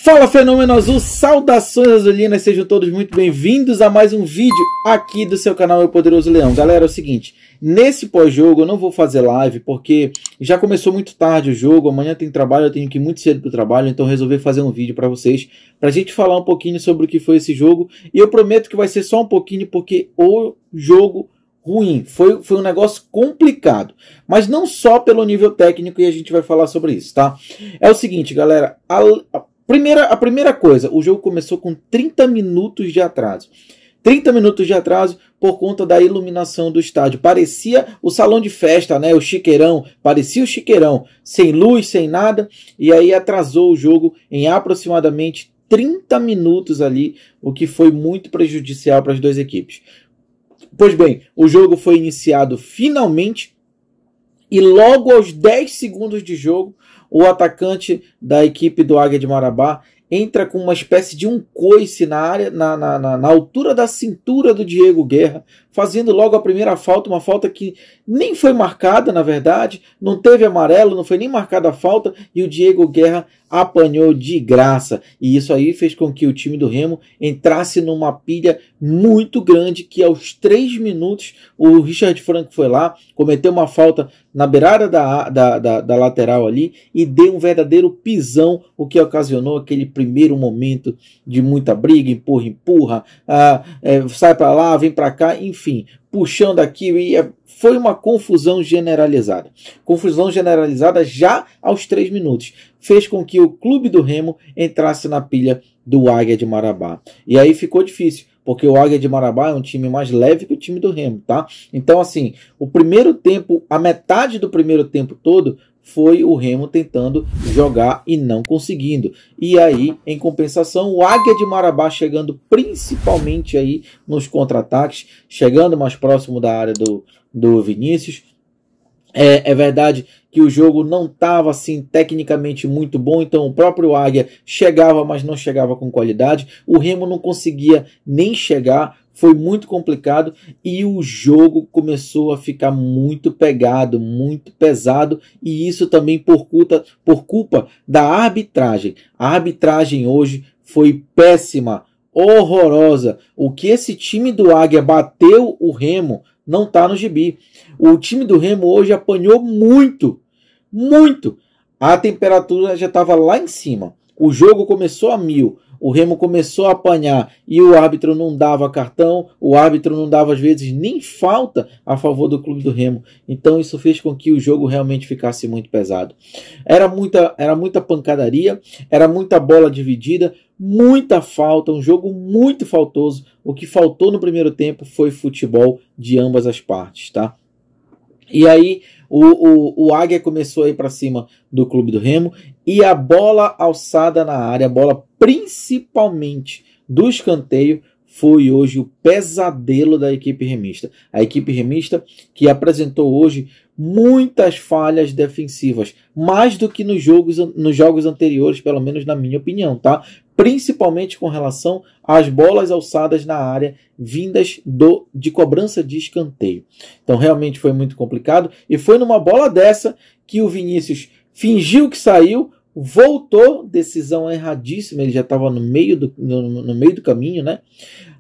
Fala, Fenômeno Azul, saudações azulinas, sejam todos muito bem-vindos a mais um vídeo aqui do seu canal Meu Poderoso Leão. Galera, é o seguinte, nesse pós-jogo eu não vou fazer live porque já começou muito tarde o jogo, amanhã tem trabalho, eu tenho que ir muito cedo para o trabalho, então resolvi fazer um vídeo para vocês, para a gente falar um pouquinho sobre o que foi esse jogo, e eu prometo que vai ser só um pouquinho porque o jogo ruim, foi um negócio complicado, mas não só pelo nível técnico, e a gente vai falar sobre isso, tá? É o seguinte, galera, a primeira coisa, o jogo começou com 30 minutos de atraso. 30 minutos de atraso por conta da iluminação do estádio. Parecia o salão de festa, né? O chiqueirão, parecia o chiqueirão, sem luz, sem nada, e aí atrasou o jogo em aproximadamente 30 minutos ali, o que foi muito prejudicial para as duas equipes. Pois bem, o jogo foi iniciado finalmente e logo aos 10 segundos de jogo, o atacante da equipe do Águia de Marabá entra com uma espécie de um coice na área, na altura da cintura do Diego Guerra, fazendo logo a primeira falta, uma falta que nem foi marcada, na verdade, não teve amarelo, não foi nem marcada a falta, e o Diego Guerra apanhou de graça. E isso aí fez com que o time do Remo entrasse numa pilha muito grande, que aos 3 minutos o Richard Franco foi lá, cometeu uma falta na beirada da lateral ali e deu um verdadeiro pisão, o que ocasionou aquele primeiro momento de muita briga, empurra, sai para lá, vem para cá, enfim, puxando aqui, e foi uma confusão generalizada. Confusão generalizada já aos 3 minutos. Fez com que o clube do Remo entrasse na pilha do Águia de Marabá. E aí ficou difícil, porque o Águia de Marabá é um time mais leve que o time do Remo, tá? Então, assim, o primeiro tempo, a metade do primeiro tempo todo, foi o Remo tentando jogar e não conseguindo. E aí, em compensação, o Águia de Marabá chegando principalmente aí nos contra-ataques, chegando mais próximo da área do Vinícius. É verdade que o jogo não estava assim tecnicamente muito bom, então o próprio Águia chegava, mas não chegava com qualidade. O Remo não conseguia nem chegar, foi muito complicado e o jogo começou a ficar muito pegado, muito pesado, e isso também por culpa da arbitragem. A arbitragem hoje foi péssima, horrorosa. O que esse time do Águia bateu o Remo não está no gibi. O time do Remo hoje apanhou muito, muito. A temperatura já estava lá em cima. O jogo começou a 1000. O Remo começou a apanhar e o árbitro não dava cartão, o árbitro não dava às vezes nem falta a favor do clube do Remo. Então isso fez com que o jogo realmente ficasse muito pesado. Era muita pancadaria, era muita bola dividida, muita falta, um jogo muito faltoso. O que faltou no primeiro tempo foi futebol de ambas as partes, tá? E aí o Águia começou a ir para cima do clube do Remo e a bola alçada na área, a bola principalmente do escanteio, foi hoje o pesadelo da equipe remista. A equipe remista que apresentou hoje muitas falhas defensivas, mais do que nos jogos anteriores, pelo menos na minha opinião, tá? Principalmente com relação às bolas alçadas na área vindas de cobrança de escanteio. Então realmente foi muito complicado e foi numa bola dessa que o Vinícius fingiu que saiu, voltou, decisão erradíssima, ele já estava no meio do caminho, né?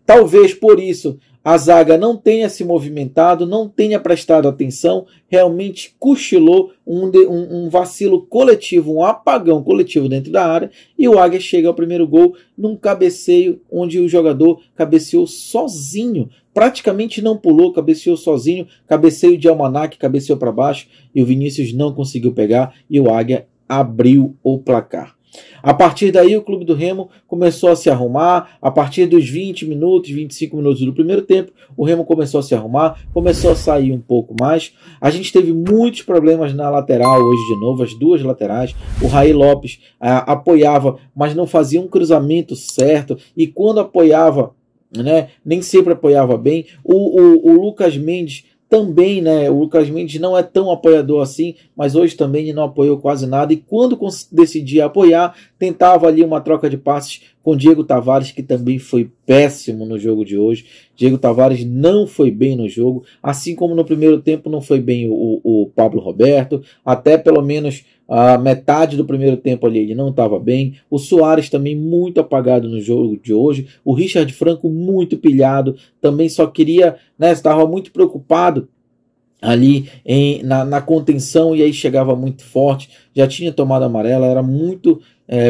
Talvez por isso a zaga não tenha se movimentado, não tenha prestado atenção, realmente cochilou, um vacilo coletivo, um apagão coletivo dentro da área, e o Águia chega ao primeiro gol num cabeceio onde o jogador cabeceou sozinho, praticamente não pulou, cabeceou sozinho, cabeceio de almanaque, cabeceou para baixo, e o Vinícius não conseguiu pegar, e o Águia abriu o placar. A partir daí o clube do Remo começou a se arrumar. A partir dos 20 minutos, 25 minutos do primeiro tempo, o Remo começou a se arrumar, começou a sair um pouco mais. A gente teve muitos problemas na lateral hoje de novo, as duas laterais. O Raí Lopes apoiava, mas não fazia um cruzamento certo, e quando apoiava, né, nem sempre apoiava bem. O Lucas Mendes também, né? O Lucas Mendes não é tão apoiador assim, mas hoje também ele não apoiou quase nada. E quando decidia apoiar, tentava ali uma troca de passes com Diego Tavares, que também foi péssimo no jogo de hoje. Diego Tavares não foi bem no jogo, assim como no primeiro tempo não foi bem o Pablo Roberto. Até pelo menos A metade do primeiro tempo ali ele não estava bem. O Soares também muito apagado no jogo de hoje. O Richard Franco muito pilhado. Também só queria, né, estava muito preocupado ali na contenção, e aí chegava muito forte. Já tinha tomado amarela, era muito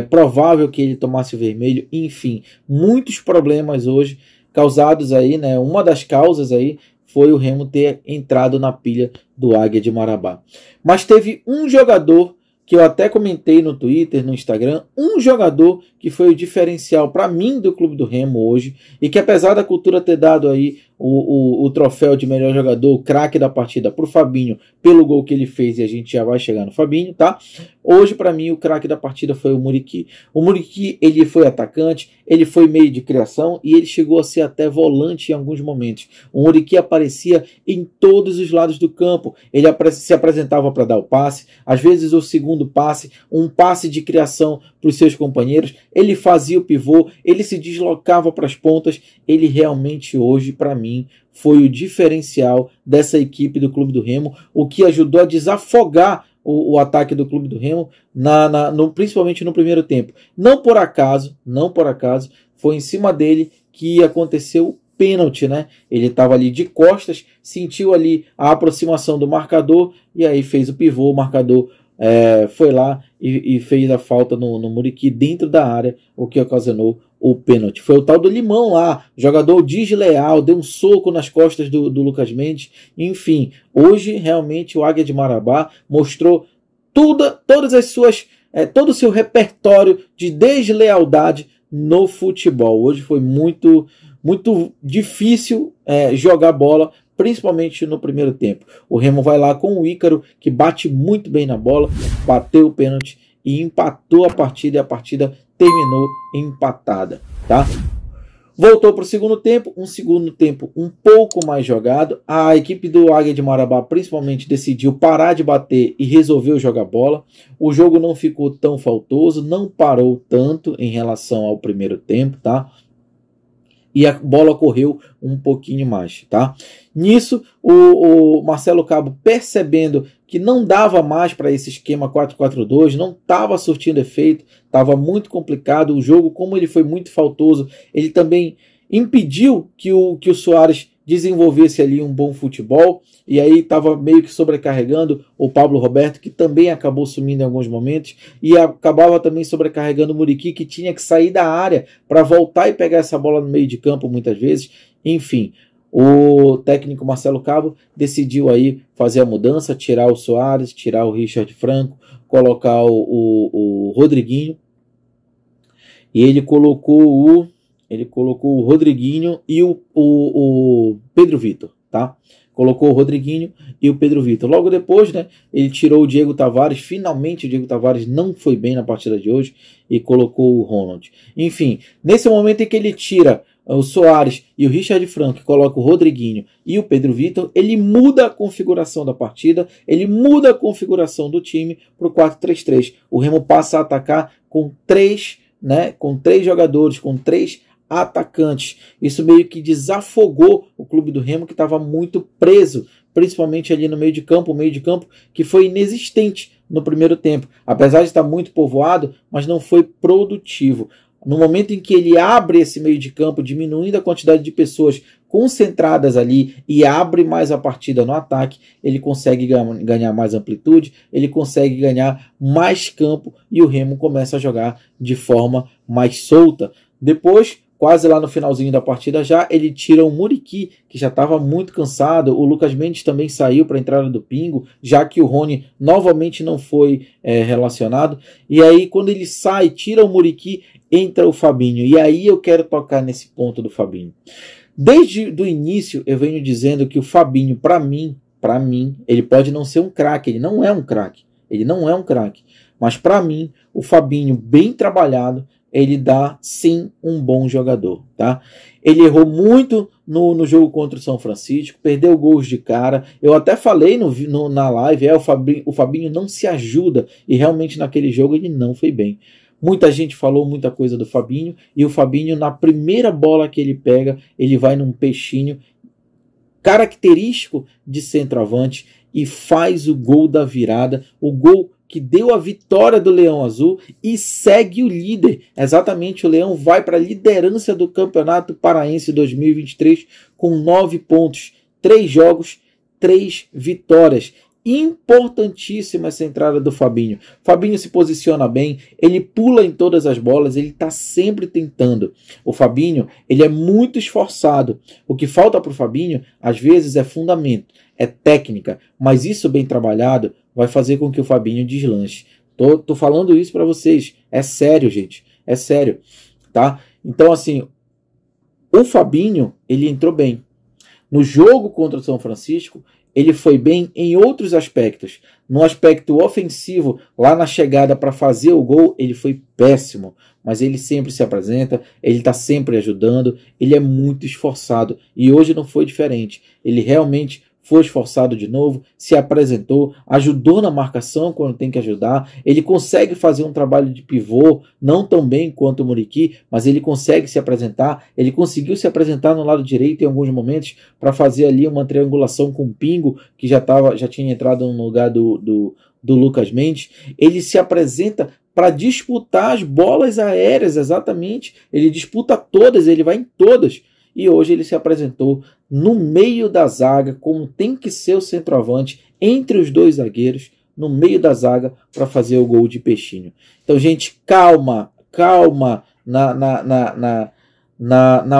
provável que ele tomasse o vermelho. Enfim, muitos problemas hoje causados aí, né? Uma das causas aí foi o Remo ter entrado na pilha do Águia de Marabá. Mas teve um jogador que eu até comentei no Twitter, no Instagram, um jogador que foi o diferencial para mim do Clube do Remo hoje, e que apesar da cultura ter dado aí o troféu de melhor jogador, o craque da partida para o Fabinho, pelo gol que ele fez, e a gente já vai chegar no Fabinho, tá? Hoje, para mim, o craque da partida foi o Muriqui. O Muriqui, ele foi atacante, ele foi meio de criação, e ele chegou a ser até volante em alguns momentos. O Muriqui aparecia em todos os lados do campo. Ele se apresentava para dar o passe, às vezes o segundo passe, um passe de criação para os seus companheiros. Ele fazia o pivô, ele se deslocava para as pontas. Ele realmente hoje, para mim, foi o diferencial dessa equipe do Clube do Remo, o que ajudou a desafogar o ataque do Clube do Remo, principalmente no primeiro tempo. Não por acaso, foi em cima dele que aconteceu o pênalti, né? Ele estava ali de costas, sentiu ali a aproximação do marcador, e aí fez o pivô, o marcador foi lá e fez a falta no Muriqui dentro da área, o que ocasionou o pênalti. Foi o tal do Limão lá, jogador desleal, deu um soco nas costas do Lucas Mendes. Enfim, hoje realmente o Águia de Marabá mostrou todas as suas, todo o seu repertório de deslealdade no futebol. Hoje foi muito difícil jogar bola, principalmente no primeiro tempo. O Remo vai lá com o Ícaro, que bate muito bem na bola, bateu o pênalti e empatou a partida, e a partida terminou empatada, tá? Voltou para o segundo tempo um pouco mais jogado. A equipe do Águia de Marabá principalmente decidiu parar de bater e resolveu jogar bola. O jogo não ficou tão faltoso, não parou tanto em relação ao primeiro tempo, tá? E a bola correu um pouquinho mais, tá? Nisso, o Marcelo Cabo, percebendo que não dava mais para esse esquema 4-4-2, não estava surtindo efeito, estava muito complicado. O jogo, como ele foi muito faltoso, ele também impediu que o Soares desenvolvesse ali um bom futebol, e aí estava meio que sobrecarregando o Pablo Roberto, que também acabou sumindo em alguns momentos, e acabava também sobrecarregando o Muriqui, que tinha que sair da área para voltar e pegar essa bola no meio de campo muitas vezes. Enfim, o técnico Marcelo Cabo decidiu aí fazer a mudança, tirar o Soares, tirar o Richard Franco, colocar o Rodriguinho, e ele colocou o Rodriguinho e o Pedro Vitor, tá? Colocou o Rodriguinho e o Pedro Vitor. Logo depois, né, ele tirou o Diego Tavares. Finalmente o Diego Tavares não foi bem na partida de hoje e colocou o Ronald. Enfim, nesse momento em que ele tira o Soares e o Richard Franco, coloca o Rodriguinho e o Pedro Vitor, ele muda a configuração da partida, ele muda a configuração do time para o 4-3-3. O Remo passa a atacar com três jogadores, com três atacantes. Isso meio que desafogou o Clube do Remo, que estava muito preso, principalmente ali no meio de campo, o meio de campo que foi inexistente no primeiro tempo, apesar de estar muito povoado, mas não foi produtivo. No momento em que ele abre esse meio de campo, diminuindo a quantidade de pessoas concentradas ali e abre mais a partida no ataque, ele consegue ganhar mais amplitude, ele consegue ganhar mais campo, e o Remo começa a jogar de forma mais solta. Depois, quase lá no finalzinho da partida já, ele tira o Muriqui, que já estava muito cansado. O Lucas Mendes também saiu para a entrada do Pingo, já que o Rony novamente não foi relacionado. E aí, quando ele sai, tira o Muriqui, entra o Fabinho. E aí eu quero tocar nesse ponto do Fabinho. Desde o início eu venho dizendo que o Fabinho, para mim, ele pode não ser um craque, ele não é um craque, mas para mim, o Fabinho bem trabalhado, ele dá sim um bom jogador, tá? Ele errou muito no jogo contra o São Francisco, perdeu gols de cara. Eu até falei na live, o Fabinho não se ajuda, e realmente naquele jogo ele não foi bem. Muita gente falou muita coisa do Fabinho, e o Fabinho, na primeira bola que ele pega, ele vai num peixinho característico de centroavante e faz o gol da virada, o gol que deu a vitória do Leão Azul e segue o líder. Exatamente, o Leão vai para a liderança do Campeonato Paraense 2023 com 9 pontos, 3 jogos, 3 vitórias. Importantíssima essa entrada do Fabinho. Fabinho se posiciona bem, ele pula em todas as bolas, ele está sempre tentando. O Fabinho, ele é muito esforçado. O que falta para o Fabinho, às vezes, é fundamento, é técnica, mas isso bem trabalhado vai fazer com que o Fabinho deslanche. Tô falando isso para vocês, é sério, gente, é sério, tá? Então, assim, o Fabinho, ele entrou bem. No jogo contra o São Francisco, ele foi bem em outros aspectos. No aspecto ofensivo, lá na chegada para fazer o gol, ele foi péssimo. Mas ele sempre se apresenta, ele está sempre ajudando, ele é muito esforçado. E hoje não foi diferente. Ele realmente foi esforçado de novo, se apresentou, ajudou na marcação quando tem que ajudar. Ele consegue fazer um trabalho de pivô, não tão bem quanto o Muriqui, mas ele consegue se apresentar. Ele conseguiu se apresentar no lado direito em alguns momentos para fazer ali uma triangulação com o Pingo, que já tinha entrado no lugar do Lucas Mendes. Ele se apresenta para disputar as bolas aéreas, exatamente. Ele disputa todas, ele vai em todas. E hoje ele se apresentou no meio da zaga, como tem que ser o centroavante, entre os dois zagueiros, no meio da zaga, para fazer o gol de peixinho. Então, gente, calma na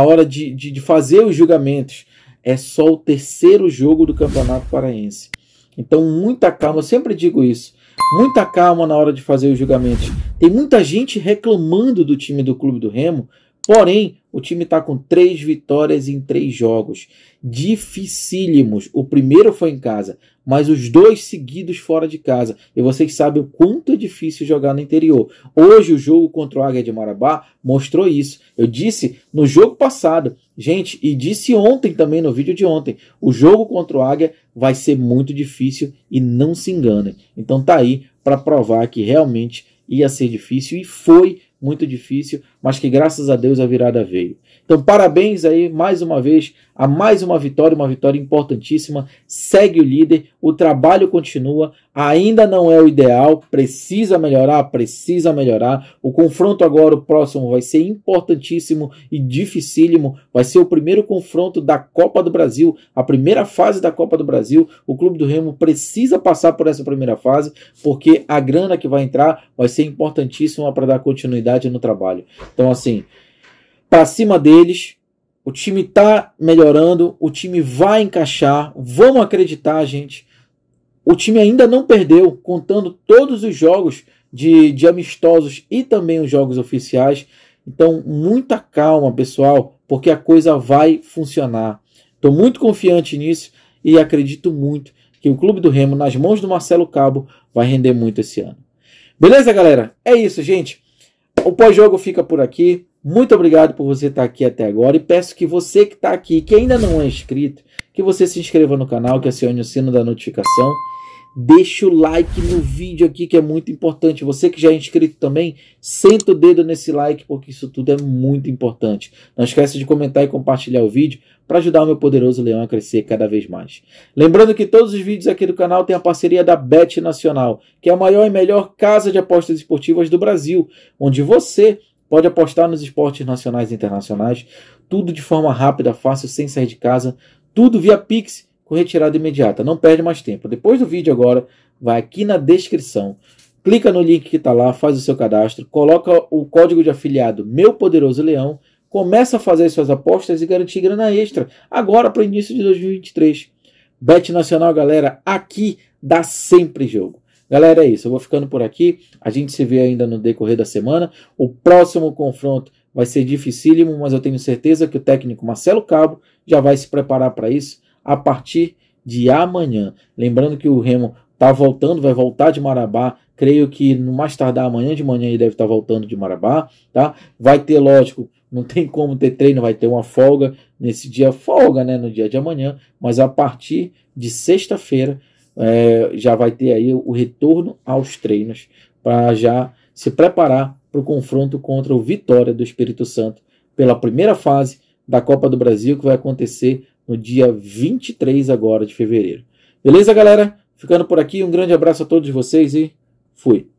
hora de fazer os julgamentos. É só o terceiro jogo do Campeonato Paraense. Então, muita calma, eu sempre digo isso. Muita calma na hora de fazer os julgamentos. Tem muita gente reclamando do time do Clube do Remo, porém, o time está com 3 vitórias em 3 jogos. Dificílimos. O primeiro foi em casa, mas os 2 seguidos fora de casa. E vocês sabem o quanto é difícil jogar no interior. Hoje o jogo contra o Águia de Marabá mostrou isso. Eu disse no jogo passado, gente, e disse ontem também, no vídeo de ontem, o jogo contra o Águia vai ser muito difícil e não se enganem. Então tá aí para provar que realmente ia ser difícil e foi muito difícil, mas que graças a Deus a virada veio. Então parabéns aí mais uma vez a mais uma vitória importantíssima. Segue o líder, o trabalho continua, ainda não é o ideal, precisa melhorar. O confronto agora, o próximo, vai ser importantíssimo e dificílimo. Vai ser o primeiro confronto da Copa do Brasil, a primeira fase da Copa do Brasil. O Clube do Remo precisa passar por essa primeira fase, porque a grana que vai entrar vai ser importantíssima para dar continuidade no trabalho. Então, assim, para cima deles, o time está melhorando, o time vai encaixar, vamos acreditar, gente. O time ainda não perdeu, contando todos os jogos de amistosos e também os jogos oficiais. Então, muita calma, pessoal, porque a coisa vai funcionar. Estou muito confiante nisso e acredito muito que o Clube do Remo, nas mãos do Marcelo Cabo, vai render muito esse ano. Beleza, galera? É isso, gente. O pós-jogo fica por aqui. Muito obrigado por você estar aqui até agora e peço que você que está aqui, que ainda não é inscrito, que você se inscreva no canal, que acione o sino da notificação. Deixa o like no vídeo aqui, que é muito importante. Você que já é inscrito também, senta o dedo nesse like, porque isso tudo é muito importante. Não esquece de comentar e compartilhar o vídeo para ajudar o meu poderoso leão a crescer cada vez mais. Lembrando que todos os vídeos aqui do canal têm a parceria da Bet Nacional, que é a maior e melhor casa de apostas esportivas do Brasil, onde você pode apostar nos esportes nacionais e internacionais, tudo de forma rápida, fácil, sem sair de casa, tudo via Pix, com retirada imediata. Não perde mais tempo. Depois do vídeo agora, vai aqui na descrição, clica no link que está lá, faz o seu cadastro, coloca o código de afiliado Meu Poderoso Leão, começa a fazer suas apostas e garantir grana extra, agora para o início de 2023. Bet Nacional, galera, aqui dá sempre jogo. Galera, é isso. Eu vou ficando por aqui. A gente se vê ainda no decorrer da semana. O próximo confronto vai ser dificílimo, mas eu tenho certeza que o técnico Marcelo Cabo já vai se preparar para isso a partir de amanhã. Lembrando que o Remo está voltando, vai voltar de Marabá. Creio que no mais tardar amanhã de manhã ele deve estar voltando de Marabá, tá? Vai ter, lógico, não tem como ter treino, vai ter uma folga nesse dia, folga, né, no dia de amanhã, mas a partir de sexta-feira já vai ter aí o retorno aos treinos para já se preparar para o confronto contra o Vitória do Espírito Santo pela primeira fase da Copa do Brasil, que vai acontecer no dia 23 agora de fevereiro. Beleza, galera? Ficando por aqui, um grande abraço a todos vocês e Fui.